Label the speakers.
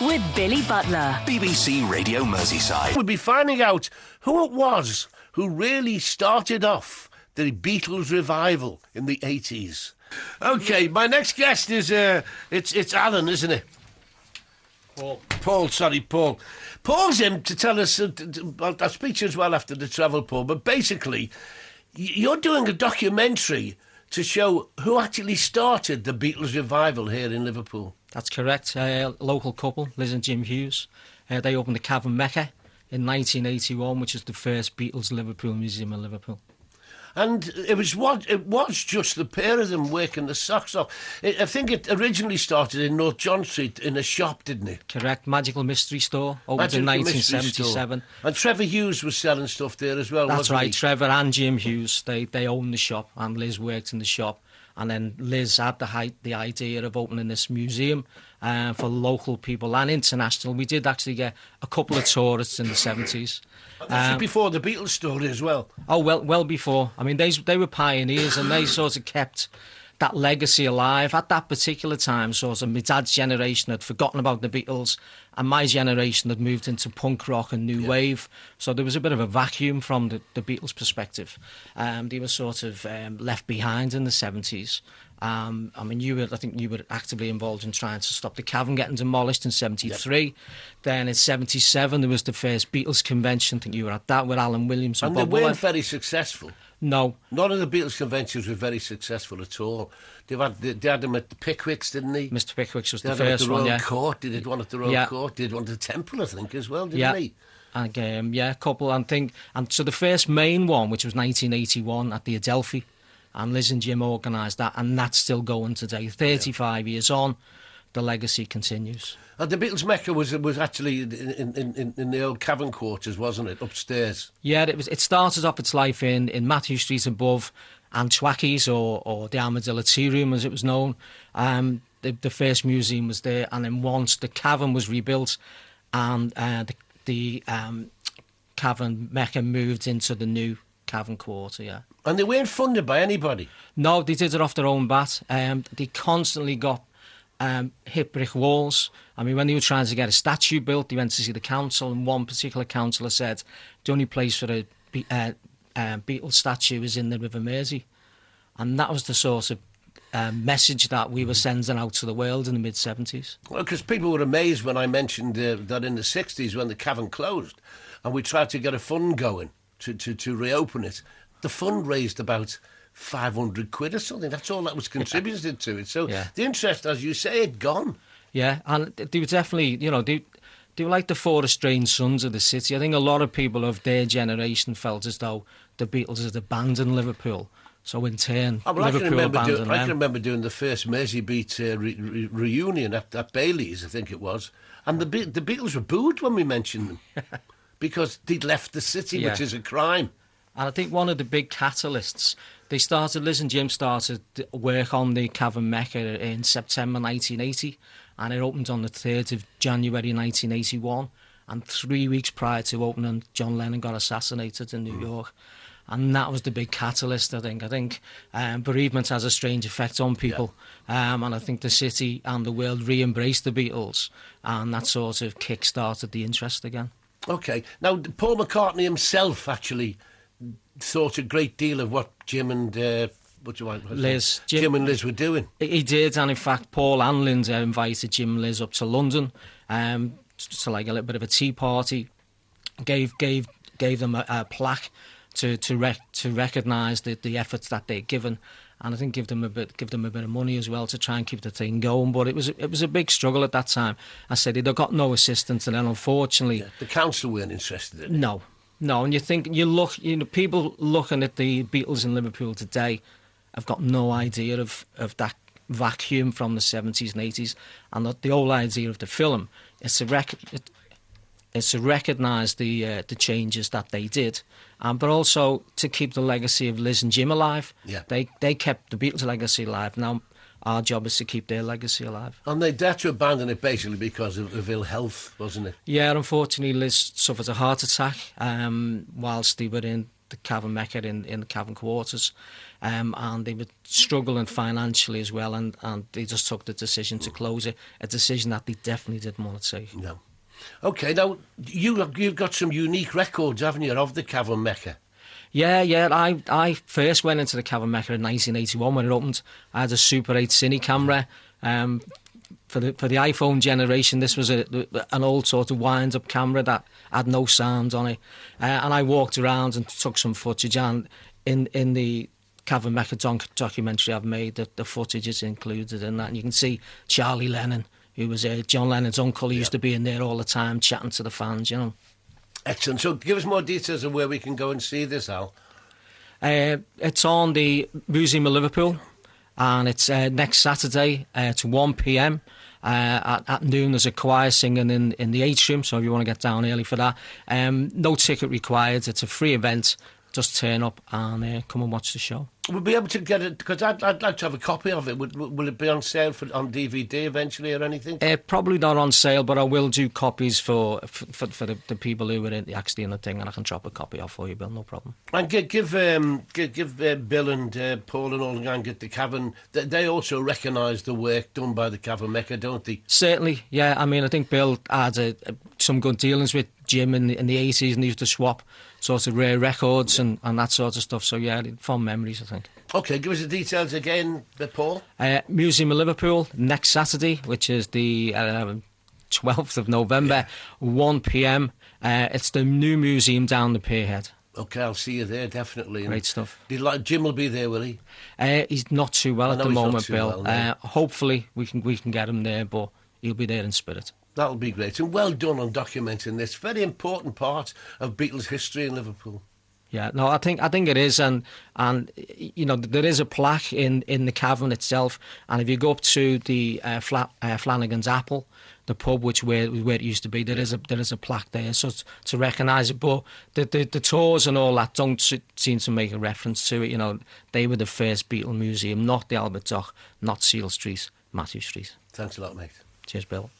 Speaker 1: with Billy Butler.
Speaker 2: BBC Radio Merseyside.
Speaker 3: We'll be finding out who it was who really started off the Beatles revival in the 80s. OK, my next guest is, it's Alan, isn't it? Paul. Paul. Paul's in to tell us, I'll speak to you as well after the travel, Paul, but basically, you're doing a documentary to show who actually started the Beatles revival here in Liverpool.
Speaker 4: That's correct. A local couple, Liz and Jim Hughes. They opened the Cavern Mecca in 1981, which is the first Beatles Liverpool museum in Liverpool.
Speaker 3: And it was just the pair of them working the socks off. I think it originally started in North John Street in a shop, didn't it?
Speaker 4: Correct. Magical Mystery Store, opened in 1977.
Speaker 3: And Trevor Hughes was selling stuff there as well,
Speaker 4: That's right.
Speaker 3: he?
Speaker 4: Trevor and Jim Hughes, they owned the shop, and Liz worked in the shop. And then Liz had the idea of opening this museum for local people and international. We did actually get a couple of tourists in the 70s.
Speaker 3: This was before the Beatles story as well.
Speaker 4: Oh, well before. I mean, they were pioneers, and they sort of kept that legacy alive. At that particular time, sort of, my dad's generation had forgotten about the Beatles, and my generation had moved into punk rock and new wave. So there was a bit of a vacuum from the Beatles' perspective. They were sort of left behind in the 70s. I mean, I think you were actively involved in trying to stop the Cavern getting demolished in 73. Yep. Then in 77, there was the first Beatles convention. I think you were at that with Alan Williams and Bob
Speaker 3: they weren't
Speaker 4: Willen.
Speaker 3: very successful.
Speaker 4: No.
Speaker 3: None of the Beatles conventions were very successful at all. They had them at the Pickwicks, didn't they?
Speaker 4: Mr. Pickwick's was
Speaker 3: they
Speaker 4: the first one,
Speaker 3: Royal Court. They did one at the Royal Court. They did one at the Temple, I think, as well, didn't they?
Speaker 4: And, a couple, and so the first main one, which was 1981 at the Adelphi, and Liz and Jim organised that, and that's still going today. 35 years on, the legacy continues.
Speaker 3: And the Beatles Mecca was actually in the old Cavern quarters, wasn't it, upstairs?
Speaker 4: Yeah, it started off its life in Matthew Street above Antwackies, or the Armadillo Tea Room, as it was known. The first museum was there, and then once the Cavern was rebuilt, and the Cavern Mecca moved into the new Cavern Quarter, yeah.
Speaker 3: And they weren't funded by anybody?
Speaker 4: No, they did it off their own bat. They constantly got hit brick walls. I mean, when they were trying to get a statue built, they went to see the council, and one particular councillor said the only place for a Beatles statue is in the River Mersey. And that was the sort of message that we were sending out to the world in the mid-70s.
Speaker 3: Well, because people were amazed when I mentioned that in the 60s, when the Cavern closed, and we tried to get a fund going to reopen it, the fund raised about 500 quid or something. That's all that was contributed to it. So the interest, as you say, had gone. Yeah,
Speaker 4: and they were definitely, they were like the four estranged sons of the city. I think a lot of people of their generation felt as though the Beatles had abandoned Liverpool. So in turn, Liverpool abandoned them.
Speaker 3: I can remember doing the first Merseybeat reunion at Bailey's, I think it was. And the Beatles were booed when we mentioned them because they'd left the city, which is a crime.
Speaker 4: And I think one of the big catalysts, Liz and Jim started work on the Cavern Mecca in September 1980, and it opened on the 3rd of January 1981. And 3 weeks prior to opening, John Lennon got assassinated in New York. And that was the big catalyst, I think. I think bereavement has a strange effect on people. And I think the city and the world re-embraced the Beatles, and that sort of kick-started the interest again. OK. Now, Paul McCartney himself actually thought a great deal of what Jim and Liz were doing. He did, and in fact, Paul and Linda invited Jim and Liz up to London to like a little bit of a tea party. Gave them a plaque to recognise the efforts that they'd given, and I think give them a bit of money as well to try and keep the thing going. But it was a big struggle at that time. I said they'd got no assistance, and then unfortunately the council weren't interested in it. No, and people looking at the Beatles in Liverpool today have got no idea of that vacuum from the 70s and 80s, and the whole idea of the film is to recognise the changes that they did, but also to keep the legacy of Liz and Jim alive. Yeah. They kept the Beatles' legacy alive. Now our job is to keep their legacy alive. And they had to abandon it basically because of ill health, wasn't it? Yeah, unfortunately Liz suffered a heart attack whilst they were in the Cavern Mecca in the Cavern Quarters, and they were struggling financially as well, and they just took the decision to close it, a decision that they definitely didn't want to take.
Speaker 3: No. Okay, now, you've got some unique records, haven't you, of the Cavern Mecca?
Speaker 4: Yeah. I first went into the Cavern Mecca in 1981 when it opened. I had a Super 8 Cine camera. For the iPhone generation, this was an old sort of wind-up camera that had no sound on it. And I walked around and took some footage. And in the Cavern Mecca documentary I've made, the footage is included in that. And you can see Charlie Lennon, who was John Lennon's uncle. He used to be in there all the time chatting to the fans, you know.
Speaker 3: Excellent. So give us more details of where we can go and see this, Al.
Speaker 4: It's on the Museum of Liverpool, and it's next Saturday to 1 p.m. At noon. There's a choir singing in the atrium, so if you want to get down early for that. No ticket required. It's a free event. Just turn up and come and watch the show.
Speaker 3: We'll be able to get it, because I'd like to have a copy of it. Will it be on sale on DVD eventually or anything?
Speaker 4: Probably not on sale, but I will do copies for the people who were actually in the thing, and I can drop a copy off for you, Bill, no problem.
Speaker 3: And give Bill and Paul and all the gang at the Cavern, they also recognise the work done by the Cavern Mecca, don't they?
Speaker 4: Certainly, yeah. I mean, I think Bill had some good dealings with Jim in the 80s, and they used to swap sort of rare records and that sort of stuff. So, yeah, fond memories, I think.
Speaker 3: OK, give us the details again, Paul.
Speaker 4: Museum of Liverpool, next Saturday, which is the 12th of November, 1 p.m. It's the new museum down the Pierhead.
Speaker 3: OK, I'll see you there, definitely.
Speaker 4: Great stuff.
Speaker 3: Jim will be there, will he?
Speaker 4: He's not too well at the moment, Bill.
Speaker 3: Well, no.
Speaker 4: Hopefully we can get him there, but he'll be there in spirit.
Speaker 3: That'll be great. And well done on documenting this very important part of Beatles history in Liverpool.
Speaker 4: Yeah, no, I think it is, and you know, there is a plaque in the cavern itself, and if you go up to the Flanagan's Apple, the pub where it used to be, there is a plaque there, so to recognise it. But the tours and all that don't seem to make a reference to it. You know, they were the first Beatle museum, not the Albert Dock, not Seal Street, Matthew Street.
Speaker 3: Thanks a lot, mate.
Speaker 4: Cheers, Bill.